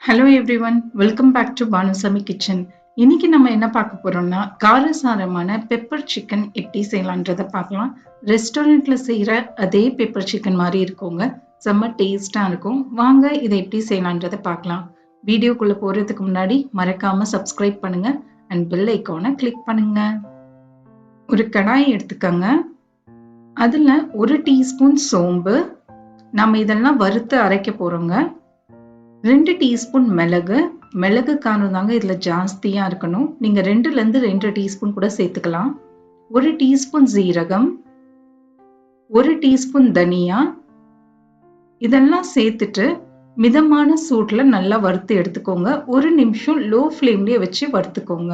Hello everyone, welcome back to Banu Sami kitchen. இன்னைக்கு நம்ம என்ன பார்க்க போறோம்னா காரசாரமான பெப்பர் சிக்கன் எப்படி செய்யலான்றதை பார்க்கலாம். ரெஸ்டாரண்ட்ல செய்யற அதே பெப்பர் சிக்கன் மாதிரி இருக்குங்க, செம்ம டேஸ்டா இருக்கும். வாங்க இதை எப்படி செய்யலான்றதை பார்க்கலாம். வீடியோக்குள்ள போறதுக்கு முன்னாடி மறக்காம சப்ஸ்கிரைப் பண்ணுங்க அண்ட் பெல் ஐக்கானை கிளிக் பண்ணுங்க. ஒரு கடாய் எடுத்துக்கங்க. அதுல 1 டீஸ்பூன் சோம்பு, நம்ம இதெல்லாம் வறுத்து அரைக்க போறோங்க. 2 டீஸ்பூன் மிளகு, மிளகு காரம் தாங்க இதுல ஜாஸ்தியா இருக்கணும். நீங்க 2ல இருந்து 2 டீஸ்பூன் கூட சேர்த்துக்கலாம். 1 டீஸ்பூன் ஜீரகம், 1 டீஸ்பூன் தனியா, இதெல்லாம் சேர்த்துட்டு மிதமான சூட்ல நல்லா வறுத்து எடுத்துக்கோங்க. 1 நிமிஷம் லோ ஃப்ளேம்லயே வச்சு வறுத்துக்கோங்க.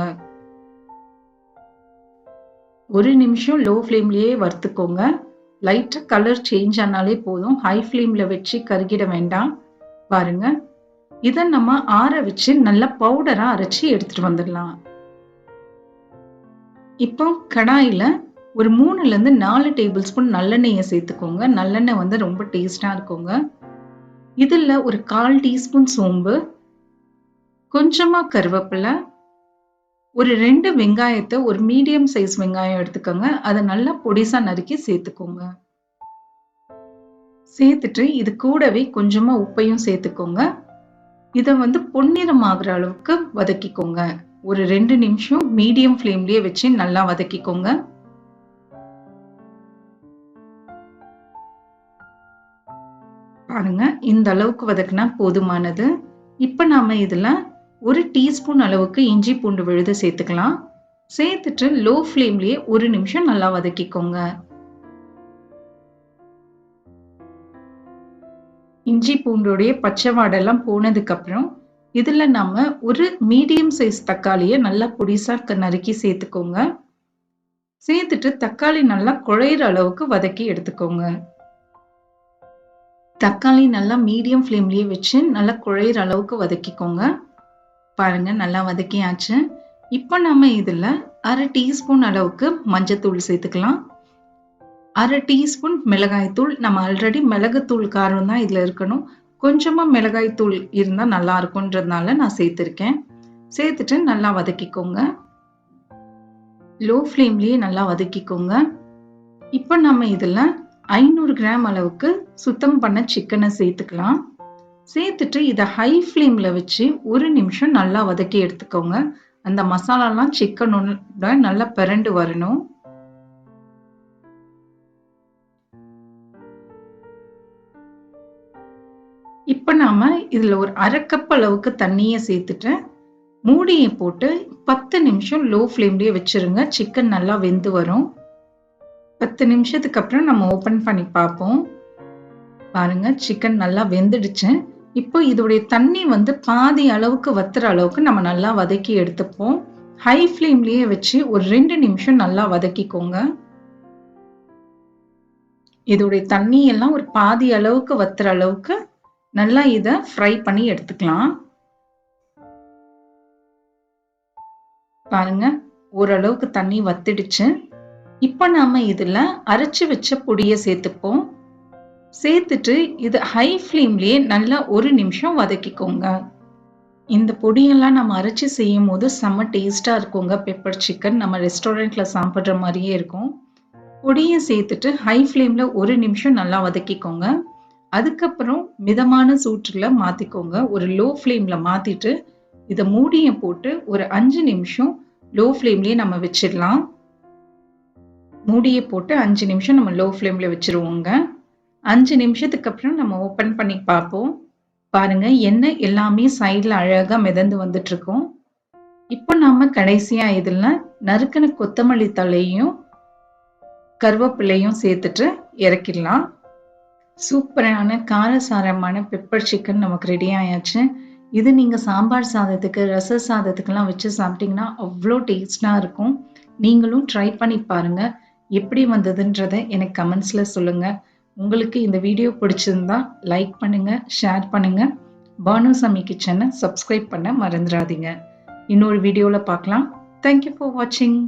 1 நிமிஷம் லோ ஃப்ளேம்லயே வறுத்துக்கோங்க. லைட்டா கலர் சேஞ்ச் ஆனாலே போதும். ஹை ஃப்ளேம்ல வச்சு கருகிட வேண்டாம். பாருங்க, இதை நம்ம ஆற வச்சு நல்லா பவுடரா அரைச்சி எடுத்துட்டு வந்துடலாம். இப்போ கடாயில ஒரு 3ல இருந்து 4 டேபிள் ஸ்பூன் நல்லெண்ணெயை சேர்த்துக்கோங்க. நல்லெண்ணெய் வந்து ரொம்ப டேஸ்டா இருக்குங்க. இதுல ஒரு 1/4 டீஸ்பூன் சோம்பு, கொஞ்சமா கருவேப்பிலை, ஒரு 2 வெங்காயத்தை, ஒரு மீடியம் சைஸ் வெங்காயம் எடுத்துக்கோங்க. அதை நல்லா பொடிசா நறுக்கி சேர்த்துக்கோங்க. சேர்த்துட்டு இது கூடவே கொஞ்சமா உப்பையும் சேர்த்துக்கோங்க. இதை வந்து பொன்னிறம் ஆகுற அளவுக்கு வதக்கிக்கோங்க. ஒரு 2 நிமிஷம் மீடியம் ஃப்ளேம்லயே வச்சு நல்லா வதக்கிக்கோங்க. பாருங்க, இந்த அளவுக்கு வதக்கினா போதுமானது. இப்ப நாம இதுல 1 டீஸ்பூன் அளவுக்கு இஞ்சி பூண்டு விழுது சேர்த்துக்கலாம். சேர்த்துட்டு லோ ஃப்ளேம்லயே 1 நிமிஷம் நல்லா வதக்கிக்கோங்க. இஞ்சி பூண்டோடைய பச்சை வாடெல்லாம் போனதுக்கு அப்புறம் இதுல நம்ம ஒரு மீடியம் சைஸ் தக்காளியை நல்லா பொடிசா நறுக்கி சேர்த்துக்கோங்க. சேர்த்துட்டு தக்காளி நல்லா குழையிற அளவுக்கு வதக்கி எடுத்துக்கோங்க. தக்காளி நல்லா மீடியம் ஃப்ளேம்லயே வச்சு நல்லா குழையிற அளவுக்கு வதக்கிக்கோங்க. பாருங்க, நல்லா வதக்கியாச்சு. இப்ப நம்ம இதுல 1/2 டீஸ்பூன் அளவுக்கு மஞ்சத்தூள் சேர்த்துக்கலாம். 1/2 டீஸ்பூன் மிளகாய் தூள். நம்ம ஆல்ரெடி மிளகுத்தூள் காரம் தான் இதுல இருக்கணும். கொஞ்சமா மிளகாய் தூள் இருந்தா நல்லா இருக்கும்ன்றதுனால நான் சேர்த்திருக்கேன். சேர்த்துட்டு நல்லா வதக்கிக்கோங்க. லோ ஃப்ளேம்லயே நல்லா வதக்கிக்கோங்க. இப்ப நம்ம இதுல 500 கிராம் அளவுக்கு சுத்தம் பண்ண சிக்கனை சேர்த்துக்கலாம். சேர்த்துட்டு இதை ஹை ஃப்ளேம்ல வச்சு 1 நிமிஷம் நல்லா வதக்கி எடுத்துக்கோங்க. அந்த மசாலாலாம் சிக்கனோட நல்லா பிறண்டு வரணும். இப்ப நாம இதுல ஒரு 1/2 கப் அளவுக்கு தண்ணியை சேர்த்துட்டு மூடியை போட்டு 10 நிமிஷம் லோ ஃப்ளேம்லயே வச்சிருங்க. சிக்கன் நல்லா வெந்து வரும். 10 நிமிஷத்துக்கு அப்புறம் நம்ம ஓபன் பண்ணி பார்ப்போம். பாருங்க, சிக்கன் நல்லா வெந்துடுச்சு. இப்போ இதோடைய தண்ணி வந்து பாதி அளவுக்கு வத்துற அளவுக்கு நம்ம நல்லா வதக்கி எடுத்துப்போம். ஹை ஃப்ளேம்லயே வச்சு ஒரு 2 நிமிஷம் நல்லா வதக்கிக்கோங்க. இதோடைய தண்ணி எல்லாம் ஒரு பாதி அளவுக்கு வத்துற அளவுக்கு நல்லா இத ஃப்ரை பண்ணி எடுத்துக்கலாம். பாருங்க, ஓரளவுக்கு தண்ணி வத்திடுச்சு. இப்ப நாம இதுல அரைச்சு வச்ச பொடியை சேர்த்துப்போம். சேர்த்துட்டு இது ஹை ஃப்ளேம்லயே நல்லா 1 நிமிஷம் வதக்கிக்கோங்க. இந்த பொடியெல்லாம் நம்ம அரைச்சு செய்யும் போது செம்ம டேஸ்டா இருக்குங்க. பெப்பர் சிக்கன் நம்ம ரெஸ்டாரண்ட்ல சாப்பிடுற மாதிரியே இருக்கும். பொடியை சேர்த்துட்டு ஹை ஃப்ளேம்ல 1 நிமிஷம் நல்லா வதக்கிக்கோங்க. அதுக்கப்புறம் மிதமான சூட்டுல மாத்திக்கோங்க. ஒரு லோ ஃப்ளேம்ல மாத்திட்டு இதை மூடியை போட்டு ஒரு 5 நிமிஷம் லோ ஃப்ளேம்லயே நம்ம வச்சிடலாம். மூடியை போட்டு 5 நிமிஷம் நம்ம லோ ஃப்ளேம்ல வச்சிருவோங்க. 5 நிமிஷத்துக்கு அப்புறம் நம்ம ஓபன் பண்ணி பார்ப்போம். பாருங்க, எண்ணெய் எல்லாமே சைட்ல அழகா மிதந்து வந்துட்டு இருக்கும். இப்போ நாம கடைசியா இதுல நறுக்கின கொத்தமல்லி தழையும் கருவேப்பிலையும் சேர்த்துட்டு இறக்கிடலாம். சூப்பரான காரசாரமான பெப்பர் சிக்கன் நமக்கு ரெடி ஆயாச்சு. இது நீங்க சாம்பார் சாதத்துக்கு, ரச சாதத்துக்கெல்லாம் வச்சு சாப்பிட்டீங்கன்னா அவ்வளோ டேஸ்டா இருக்கும். நீங்களும் ட்ரை பண்ணி பாருங்க. எப்படி வந்ததுன்றதை எனக்கு கமெண்ட்ஸ்ல சொல்லுங்க. உங்களுக்கு இந்த வீடியோ பிடிச்சிருந்தா லைக் பண்ணுங்க, ஷேர் பண்ணுங்க. பானு சமி கிச்சனை சப்ஸ்கிரைப் பண்ண மறந்துடாதீங்க. இன்னொரு வீடியோல பார்க்கலாம். தேங்க்யூ ஃபார் வாட்சிங்.